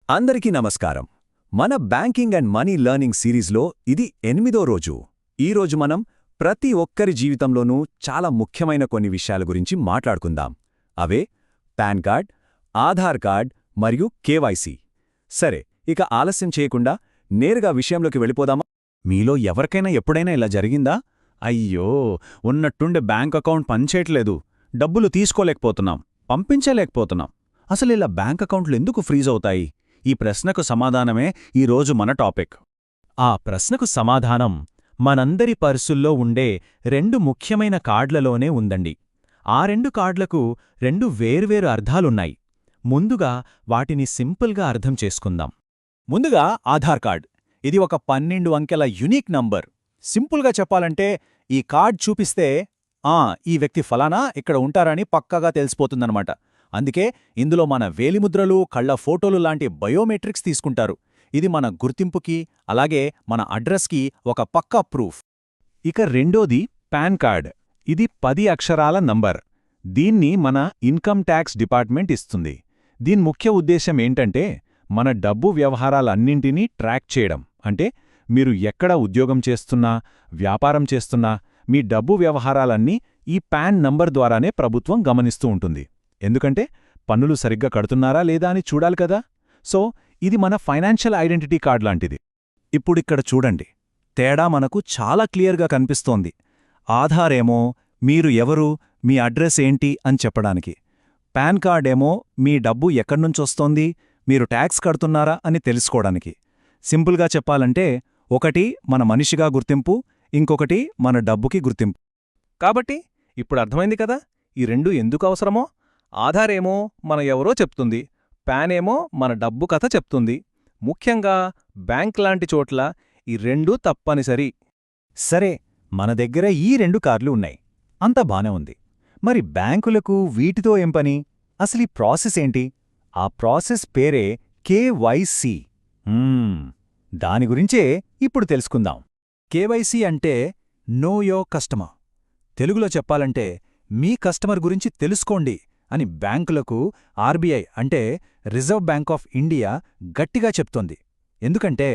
అందరికీ నమస్కారం. మన బ్యాంకింగ్ అండ్ మనీ లెర్నింగ్ సిరీస్లో ఇది 8వ రోజు. ఈరోజు మనం ప్రతి ఒక్కరి జీవితంలోనూ చాలా ముఖ్యమైన కొన్ని విషయాల గురించి మాట్లాడుకుందాం. అవే పాన్ కార్డ్, ఆధార్ కార్డ్ మరియు కేవైసీ. సరే, ఇక ఆలస్యం చేయకుండా నేరుగా విషయంలోకి వెళ్ళిపోదామా? మీలో ఎవరికైనా ఎప్పుడైనా ఇలా జరిగిందా? అయ్యో, ఉన్నట్టుండి బ్యాంక్ అకౌంట్ పనిచేయట్లేదు, డబ్బులు తీసుకోలేకపోతున్నాం, పంపించలేకపోతున్నాం. అసలు ఇలా బ్యాంక్ అకౌంట్లు ఎందుకు ఫ్రీజ్ అవుతాయి? ఈ ప్రశ్నకు సమాధానమే ఈరోజు మన టాపిక్. ఆ ప్రశ్నకు సమాధానం మనందరి పర్సుల్లో ఉండే 2 ముఖ్యమైన కార్డులలోనే ఉందండి. ఆ 2 కార్డులకు 2 వేర్వేరు అర్థాలున్నాయి. ముందుగా వాటిని సింపుల్గా అర్థం చేసుకుందాం. ముందుగా ఆధార్ కార్డ్. ఇది ఒక 12 అంకెల యునిక్ నంబర్. సింపుల్గా చెప్పాలంటే ఈ కార్డ్ చూపిస్తే ఈ వ్యక్తి ఫలానా ఇక్కడ ఉంటారని పక్కాగా తెలిసిపోతుందన్నమాట. అందుకే ఇందులో మన వేలిముద్రలు, కళ్ల ఫోటోలు లాంటి బయోమెట్రిక్స్ తీసుకుంటారు. ఇది మన గుర్తింపుకి, అలాగే మన అడ్రస్కి ఒక పక్కా ప్రూఫ్. ఇక రెండోది పాన్ కార్డ్. ఇది 10 అక్షరాల నంబర్. దీన్ని మన ఇన్కమ్ ట్యాక్స్ డిపార్ట్మెంట్ ఇస్తుంది. దీని ముఖ్య ఉద్దేశం ఏంటంటే మన డబ్బు వ్యవహారాలన్నింటినీ ట్రాక్ చేయడం. అంటే మీరు ఎక్కడ ఉద్యోగం చేస్తున్నా, వ్యాపారం చేస్తున్నా, మీ డబ్బు వ్యవహారాలన్నీ ఈ పాన్ నంబర్ ద్వారానే ప్రభుత్వం గమనిస్తూ ఉంటుంది. ఎందుకంటే పన్నులు సరిగ్గా కడుతున్నారా లేదా అని చూడాలి కదా. సో ఇది మన ఫైనాన్షియల్ ఐడెంటిటీ కార్డ్ లాంటిది. ఇప్పుడిక్కడ చూడండి, తేడా మనకు చాలా క్లియర్గా కనిపిస్తోంది. ఆధార్ ఏమో మీరు ఎవరు, మీ అడ్రస్ ఏంటి అని చెప్పడానికి. పాన్ కార్డ్ ఏమో మీ డబ్బు ఎక్కడ్నుంచొస్తోంది, మీరు ట్యాక్స్ కడుతున్నారా అని తెలుసుకోవడానికి. సింపుల్గా చెప్పాలంటే ఒకటి మన మనిషిగా గుర్తింపు, ఇంకొకటి మన డబ్బుకి గుర్తింపు. కాబట్టి ఇప్పుడు అర్థమైంది కదా ఈ 2 ఎందుకు అవసరమో. ఆధార్ ఏమో మన ఎవరో చెప్తుంది, పాన్ ఏమో మన డబ్బు కథ చెప్తుంది. ముఖ్యంగా బ్యాంక్ లాంటి చోట్ల ఈ 2 తప్పనిసరి. సరే, మన దగ్గర ఈ 2 కార్డులు ఉన్నాయి, అంతా బానే ఉంది. మరి బ్యాంకులకు వీటితో ఏం పని? అసలు ఈ ప్రాసెస్ ఏంటి? ఆ ప్రాసెస్ పేరే కేవైసీ. దాని గురించే ఇప్పుడు తెలుసుకుందాం. కేవైసీ అంటే నో యోర్ కస్టమర్. తెలుగులో చెప్పాలంటే మీ కస్టమర్ గురించి తెలుసుకోండి అని బ్యాంకులకు ఆర్బీఐ అంటే రిజర్వ్ బ్యాంక్ ఆఫ్ ఇండియా గట్టిగా చెప్తోంది. ఎందుకంటే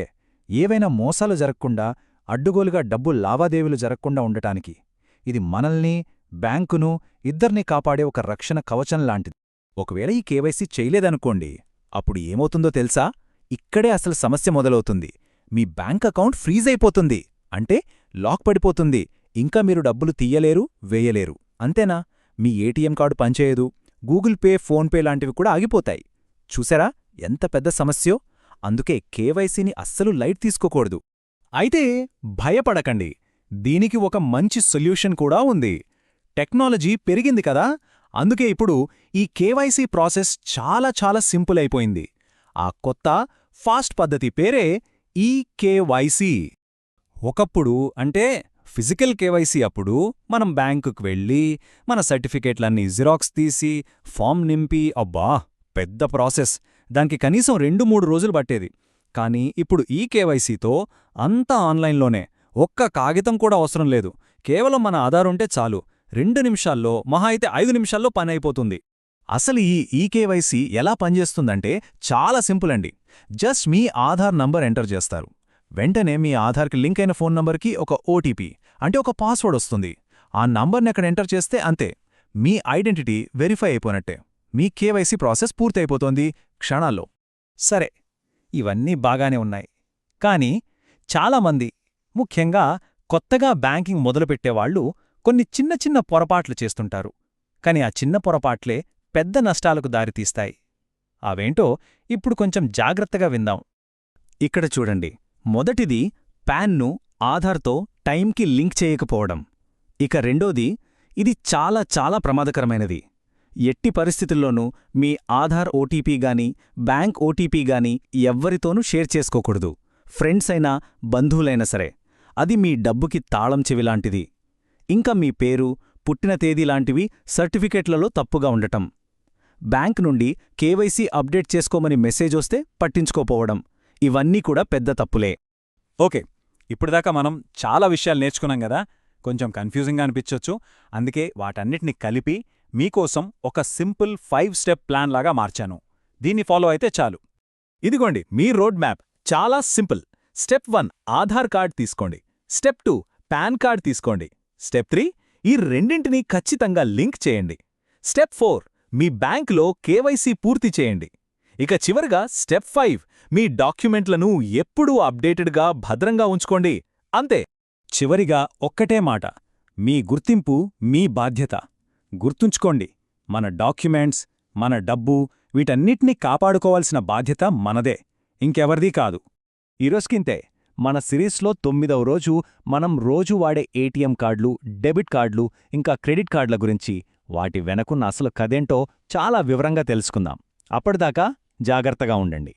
ఏవైనా మోసాలు జరగకుండా, అడ్డుగోలుగా డబ్బు లావాదేవీలు జరగకుండా ఉండటానికి. ఇది మనల్ని, బ్యాంకును, ఇద్దర్నీ కాపాడే ఒక రక్షణ కవచం లాంటిది. ఒకవేళ ఈ కేవైసీ చేయలేదనుకోండి, అప్పుడు ఏమవుతుందో తెలుసా? ఇక్కడే అసలు సమస్య మొదలవుతుంది. మీ బ్యాంక్ అకౌంట్ ఫ్రీజ్ అయిపోతుంది. అంటే లాక్ పడిపోతుంది. ఇంకా మీరు డబ్బులు తీయలేరు, వేయలేరు. అంతేనా? మీ ఏటీఎం కార్డు పనిచేయదు, గూగుల్ పే, ఫోన్ పే లాంటివి కూడా ఆగిపోతాయి. చూసారా ఎంత పెద్ద సమస్యో? అందుకే కేవైసీని అస్సలు లైట్ తీసుకోకూడదు. అయితే భయపడకండి, దీనికి ఒక మంచి సొల్యూషన్ కూడా ఉంది. టెక్నాలజీ పెరిగింది కదా, అందుకే ఇప్పుడు ఈ కేవైసీ ప్రాసెస్ చాలా చాలా సింపుల్ అయిపోయింది. ఆ కొత్త, ఫాస్ట్ పద్ధతి పేరే ఈకేవైసీ. ఒకప్పుడు అంటే ఫిజికల్ కేవైసీ అప్పుడు మనం బ్యాంకుకు వెళ్ళి మన సర్టిఫికేట్లన్నీ జిరాక్స్ తీసి ఫామ్ నింపి, అబ్బా పెద్ద ప్రాసెస్, దానికి కనీసం 2-3 రోజులు పట్టేది. కానీ ఇప్పుడు ఈ కేవైసీతో అంతా ఆన్లైన్లోనే, ఒక్క కాగితం కూడా అవసరం లేదు. కేవలం మన ఆధార్ ఉంటే చాలు, 2 నిమిషాల్లో, మహా అయితే 5 నిమిషాల్లో పని అయిపోతుంది. అసలు ఈ ఈకేవైసీ ఎలా పనిచేస్తుందంటే చాలా సింపుల్ అండి. జస్ట్ మీ ఆధార్ నంబర్ ఎంటర్ చేస్తారు. వెంటనే మీ ఆధార్కి లింక్ అయిన ఫోన్ నంబర్కి ఒక ఓటీపీ అంటే ఒక పాస్వర్డ్ వస్తుంది. ఆ నంబర్ని అక్కడ ఎంటర్ చేస్తే అంతే, మీ ఐడెంటిటీ వెరిఫై అయిపోయినట్టే. మీ కేవైసీ ప్రాసెస్ పూర్తయిపోతోంది క్షణాల్లో. సరే, ఇవన్నీ బాగానే ఉన్నాయి. కానీ చాలామంది, ముఖ్యంగా కొత్తగా బ్యాంకింగ్ మొదలుపెట్టేవాళ్లు కొన్ని చిన్న చిన్న పొరపాట్లు చేస్తుంటారు. కాని ఆ చిన్న పొరపాట్లే పెద్ద నష్టాలకు దారితీస్తాయి. అవేంటో ఇప్పుడు కొంచెం జాగ్రత్తగా విందాం. ఇక్కడ చూడండి, మొదటిది పాన్ను ఆధార్తో టైంకి లింక్ చేయకపోవడం. ఇక రెండోది, ఇది చాలా చాలా ప్రమాదకరమైనది. ఎట్టి పరిస్థితుల్లోనూ మీ ఆధార్ ఓటీపీ గాని, బ్యాంక్ ఓటీపీ గాని ఎవ్వరితోనూ షేర్ చేసుకోకూడదు. ఫ్రెండ్స్ అయినా, బంధువులైనా సరే. అది మీ డబ్బుకి తాళం చెవిలాంటిది. ఇంకా మీ పేరు, పుట్టిన తేదీ లాంటివి సర్టిఫికెట్లలో తప్పుగా ఉండటం. బ్యాంక్ నుండి కేవైసీ అప్డేట్ చేసుకోమని మెసేజొస్తే పట్టించుకోపోవడం. ఇవన్నీ కూడా పెద్ద తప్పులే. ఓకే, ఇప్పుడుదాకా మనం చాలా విషయాలు నేర్చుకున్నాం కదా. కొంచెం కన్ఫ్యూజింగ్గా అనిపించొచ్చు. అందుకే వాటన్నిటిని కలిపి మీకోసం ఒక సింపుల్ 5 స్టెప్ ప్లాన్ లాగా మార్చాను. దీన్ని ఫాలో అయితే చాలు. ఇదిగోండి మీ రోడ్ మ్యాప్. చాలా సింపుల్. స్టెప్ 1 ఆధార్ కార్డ్ తీసుకోండి. స్టెప్ 2 పాన్ కార్డ్ తీసుకోండి. స్టెప్ 3 ఈ రెండింటినీ ఖచ్చితంగా లింక్ చేయండి. స్టెప్ 4 మీ బ్యాంక్లో కేవైసీ పూర్తి చేయండి. ఇక చివరగా స్టెప్ 5 మీ డాక్యుమెంట్లను ఎప్పుడూ అప్డేటెడ్గా భద్రంగా ఉంచుకోండి. అంతే. చివరిగా ఒక్కటే మాట, మీ గుర్తింపు మీ బాధ్యత. గుర్తుంచుకోండి, మన డాక్యుమెంట్స్, మన డబ్బు వీటన్నిటినీ కాపాడుకోవాల్సిన బాధ్యత మనదే, ఇంకెవరిదీ కాదు. ఈరోజుకింతే. మన సిరీస్లో 9వ రోజు మనం రోజూ వాడే ఏటీఎం కార్డులు, డెబిట్ కార్డులు, ఇంకా క్రెడిట్ కార్డుల గురించి, వాటి వెనకున్న అసలు కథేంటో చాలా వివరంగా తెలుసుకుందాం. అప్పటిదాకా జాగ్రత్తగా ఉండండి.